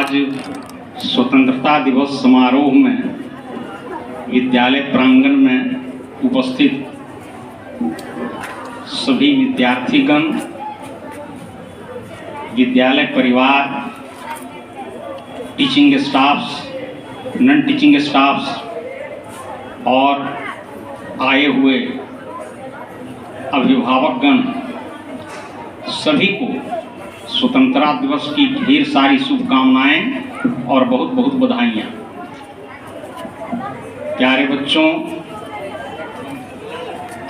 आज स्वतंत्रता दिवस समारोह में विद्यालय प्रांगण में उपस्थित सभी विद्यार्थीगण, विद्यालय परिवार, teaching staffs, non teaching staffs और आए हुए अभिभावकगण, सभी को स्वतंत्रता दिवस की ढेर सारी शुभकामनाएं और बहुत बहुत बधाइयाँ। प्यारे बच्चों,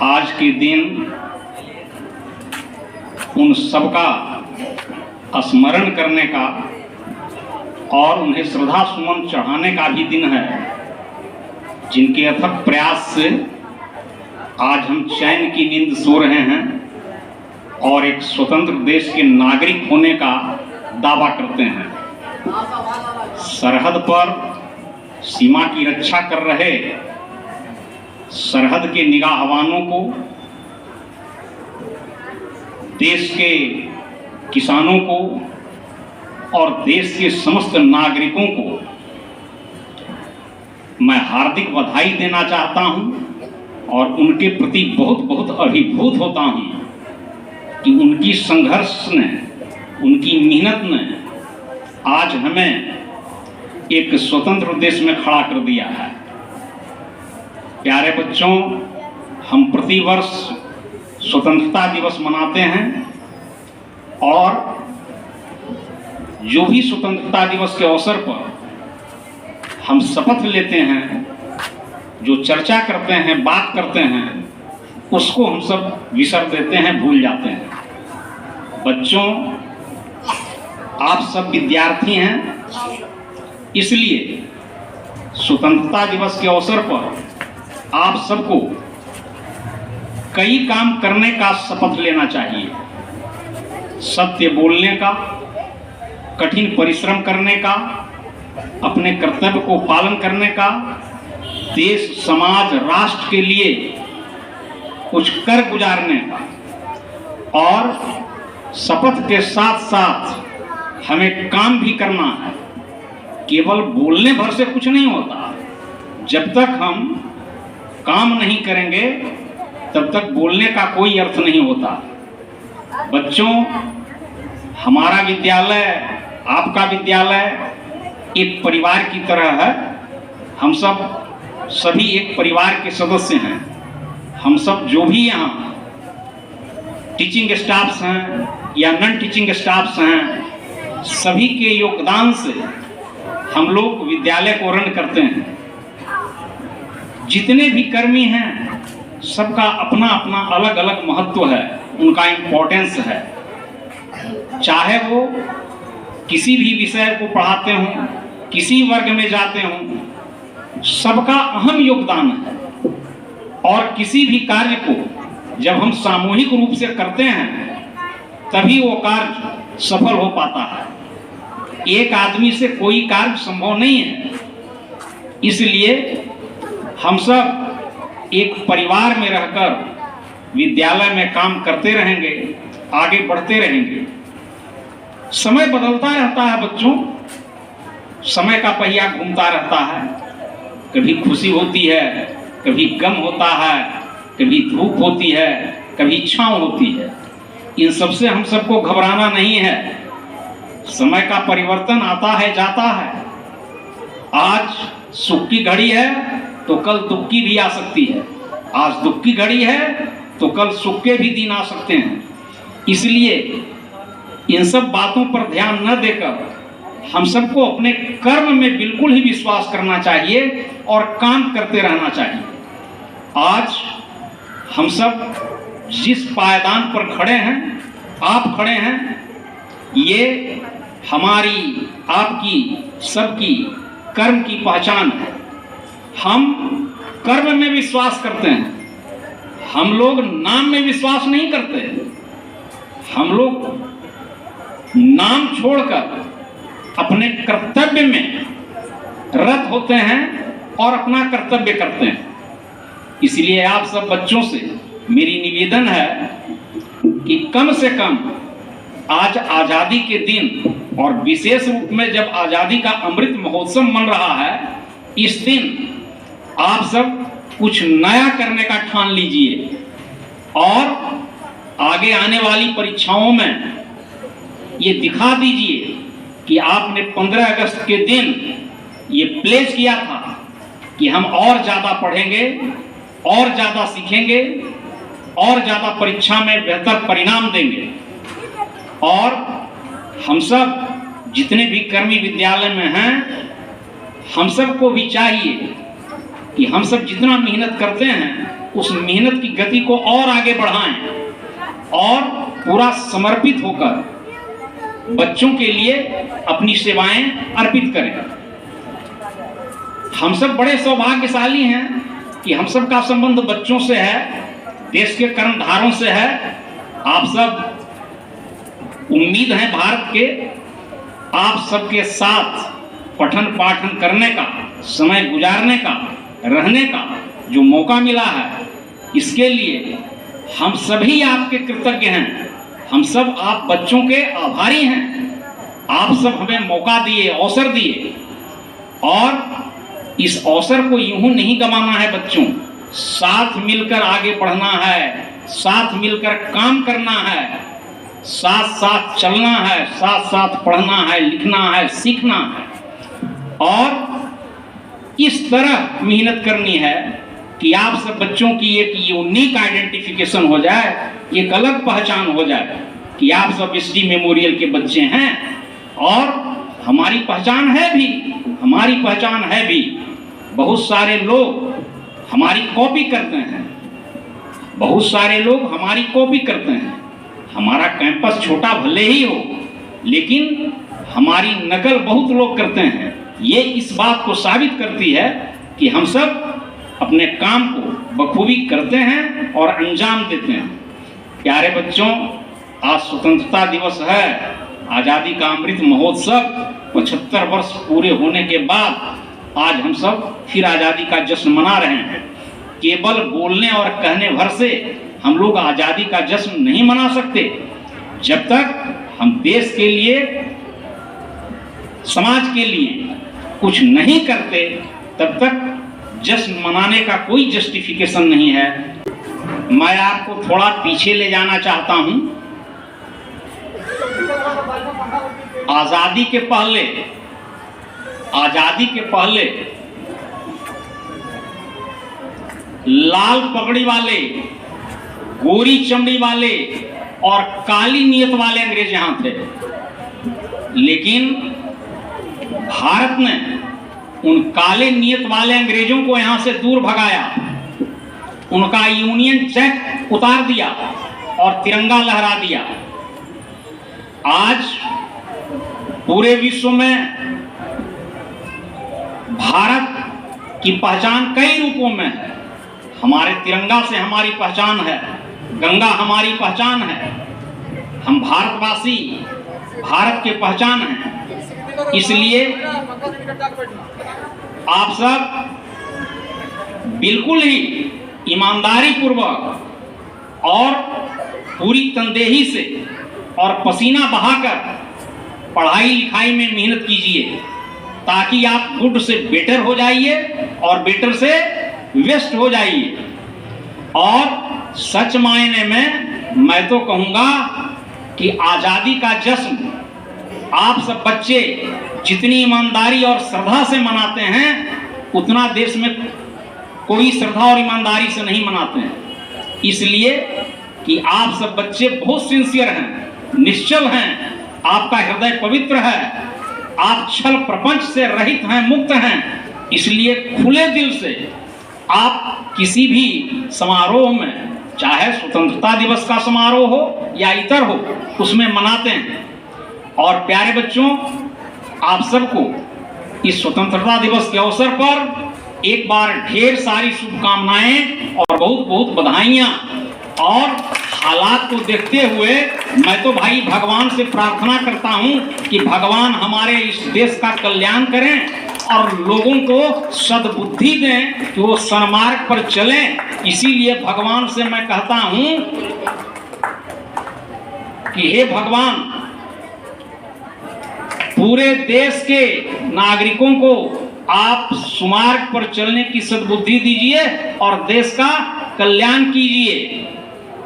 आज के दिन उन सबका स्मरण करने का और उन्हें श्रद्धा सुमन चढ़ाने का भी दिन है, जिनके अथक प्रयास से आज हम चैन की नींद सो रहे हैं और एक स्वतंत्र देश के नागरिक होने का दावा करते हैं। सरहद पर सीमा की रक्षा कर रहे सरहद के निगाहबानों को, देश के किसानों को और देश के समस्त नागरिकों को मैं हार्दिक बधाई देना चाहता हूं और उनके प्रति बहुत बहुत अभिभूत होता हूं कि उनकी संघर्ष ने, उनकी मेहनत ने आज हमें एक स्वतंत्र देश में खड़ा कर दिया है। प्यारे बच्चों, हम प्रतिवर्ष स्वतंत्रता दिवस मनाते हैं और जो भी स्वतंत्रता दिवस के अवसर पर हम शपथ लेते हैं, जो चर्चा करते हैं, बात करते हैं, उसको हम सब विसर देते हैं, भूल जाते हैं। बच्चों, आप सब विद्यार्थी हैं, इसलिए स्वतंत्रता दिवस के अवसर पर आप सबको कई काम करने का शपथ लेना चाहिए। सत्य बोलने का, कठिन परिश्रम करने का, अपने कर्तव्य को पालन करने का, देश, समाज, राष्ट्र के लिए कुछ कर गुजारने का और शपथ के साथ साथ हमें काम भी करना है। केवल बोलने भर से कुछ नहीं होता। जब तक हम काम नहीं करेंगे तब तक बोलने का कोई अर्थ नहीं होता। बच्चों, हमारा विद्यालय, आपका विद्यालय एक परिवार की तरह है। हम सब सभी एक परिवार के सदस्य हैं। हम सब जो भी यहाँ टीचिंग स्टाफ्स हैं या नॉन टीचिंग स्टाफ्स हैं, सभी के योगदान से हम लोग विद्यालय को रन करते हैं। जितने भी कर्मी हैं, सबका अपना अपना अलग अलग महत्व है, उनका इम्पोर्टेंस है। चाहे वो किसी भी विषय को पढ़ाते हों, किसी वर्ग में जाते हों, सबका अहम योगदान है। और किसी भी कार्य को जब हम सामूहिक रूप से करते हैं तभी वो कार्य सफल हो पाता है। एक आदमी से कोई कार्य संभव नहीं है। इसलिए हम सब एक परिवार में रहकर विद्यालय में काम करते रहेंगे, आगे बढ़ते रहेंगे। समय बदलता रहता है बच्चों, समय का पहिया घूमता रहता है। कभी खुशी होती है, कभी गम होता है, कभी धूप होती है, कभी छांव होती है। इन सब से हम सबको घबराना नहीं है। समय का परिवर्तन आता है, जाता है। आज सुख की घड़ी है तो कल दुख की भी आ सकती है। आज दुख की घड़ी है तो कल सुख के भी दिन आ सकते हैं। इसलिए इन सब बातों पर ध्यान न देकर हम सबको अपने कर्म में बिल्कुल ही विश्वास करना चाहिए और काम करते रहना चाहिए। आज हम सब जिस पायदान पर खड़े हैं, आप खड़े हैं, ये हमारी, आपकी, सबकी कर्म की पहचान है। हम कर्म में विश्वास करते हैं। हम लोग नाम में विश्वास नहीं करते। हम लोग नाम छोड़कर अपने कर्तव्य में रत होते हैं और अपना कर्तव्य करते हैं। इसलिए आप सब बच्चों से मेरी निवेदन है कि कम से कम आज आज़ादी के दिन और विशेष रूप में जब आजादी का अमृत महोत्सव मन रहा है, इस दिन आप सब कुछ नया करने का ठान लीजिए और आगे आने वाली परीक्षाओं में ये दिखा दीजिए कि आपने 15 अगस्त के दिन ये प्लेज किया था कि हम और ज्यादा पढ़ेंगे, और ज्यादा सीखेंगे, और ज्यादा परीक्षा में बेहतर परिणाम देंगे। और हम सब जितने भी कर्मी विद्यालय में हैं, हम सबको भी चाहिए कि हम सब जितना मेहनत करते हैं उस मेहनत की गति को और आगे बढ़ाएं और पूरा समर्पित होकर बच्चों के लिए अपनी सेवाएं अर्पित करें। हम सब बड़े सौभाग्यशाली हैं कि हम सब का संबंध बच्चों से है, देश के कर्णधारों से है। आप सब उम्मीद है भारत के, आप सबके साथ पठन पाठन करने का, समय गुजारने का, रहने का जो मौका मिला है, इसके लिए हम सभी आपके कृतज्ञ हैं। हम सब आप बच्चों के आभारी हैं। आप सब हमें मौका दिए, अवसर दिए, और इस अवसर को यूं नहीं गंवाना है बच्चों। साथ मिलकर आगे बढ़ना है, साथ मिलकर काम करना है, साथ साथ चलना है, साथ साथ पढ़ना है, लिखना है, सीखना है, और इस तरह मेहनत करनी है कि आप सब बच्चों की एक यूनिक आइडेंटिफिकेशन हो जाए, एक अलग पहचान हो जाए कि आप सब एसडी मेमोरियल के बच्चे हैं। और हमारी पहचान है भी, हमारी पहचान है भी। बहुत सारे लोग हमारी कॉपी करते हैं, बहुत सारे लोग हमारी कॉपी करते हैं। हमारा कैंपस छोटा भले ही हो, लेकिन हमारी नकल बहुत लोग करते हैं। ये इस बात को साबित करती है कि हम सब अपने काम को बखूबी करते हैं और अंजाम देते हैं। प्यारे बच्चों, आज स्वतंत्रता दिवस है, आज़ादी का अमृत महोत्सव 75 वर्ष पूरे होने के बाद आज हम सब फिर आज़ादी का जश्न मना रहे हैं। केवल बोलने और कहने भर से हम लोग आज़ादी का जश्न नहीं मना सकते। जब तक हम देश के लिए, समाज के लिए कुछ नहीं करते, तब तक जश्न मनाने का कोई जस्टिफिकेशन नहीं है। मैं आपको थोड़ा पीछे ले जाना चाहता हूं। आजादी के पहले लाल पगड़ी वाले, गोरी चमड़ी वाले और काली नियत वाले अंग्रेज यहां थे, लेकिन भारत ने उन काले नियत वाले अंग्रेजों को यहां से दूर भगाया, उनका यूनियन जैक उतार दिया और तिरंगा लहरा दिया। आज पूरे विश्व में भारत की पहचान कई रूपों में है। हमारे तिरंगा से हमारी पहचान है, गंगा हमारी पहचान है, हम भारतवासी भारत के पहचान हैं। इसलिए आप सब बिल्कुल ही ईमानदारी पूर्वक और पूरी तनदेही से और पसीना बहाकर पढ़ाई लिखाई में मेहनत कीजिए, ताकि आप गुड से बेटर हो जाइए और बेटर से वेस्ट हो जाइए। और सच मायने में मैं तो कहूँगा कि आज़ादी का जश्न आप सब बच्चे जितनी ईमानदारी और श्रद्धा से मनाते हैं, उतना देश में कोई श्रद्धा और ईमानदारी से नहीं मनाते हैं। इसलिए कि आप सब बच्चे बहुत सिंसियर हैं, निश्चल हैं, आपका हृदय पवित्र है, आप छल प्रपंच से रहित हैं, मुक्त हैं। इसलिए खुले दिल से आप किसी भी समारोह में, चाहे स्वतंत्रता दिवस का समारोह हो या इतर हो, उसमें मनाते हैं। और प्यारे बच्चों, आप सबको इस स्वतंत्रता दिवस के अवसर पर एक बार ढेर सारी शुभकामनाएं और बहुत बहुत बधाइयां। और हालात को देखते हुए मैं तो भाई भगवान से प्रार्थना करता हूं कि भगवान हमारे इस देश का कल्याण करें और लोगों को सद्बुद्धि दें कि वो सन्मार्ग पर चलें। इसीलिए भगवान से मैं कहता हूं कि हे भगवान, पूरे देश के नागरिकों को आप सुमार्ग पर चलने की सद्बुद्धि दीजिए और देश का कल्याण कीजिए।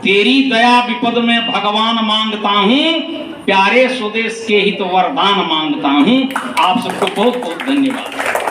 तेरी दया विपद में भगवान मांगता हूं, प्यारे स्वदेश के हित वरदान मांगता हूं। आप सबको बहुत बहुत धन्यवाद।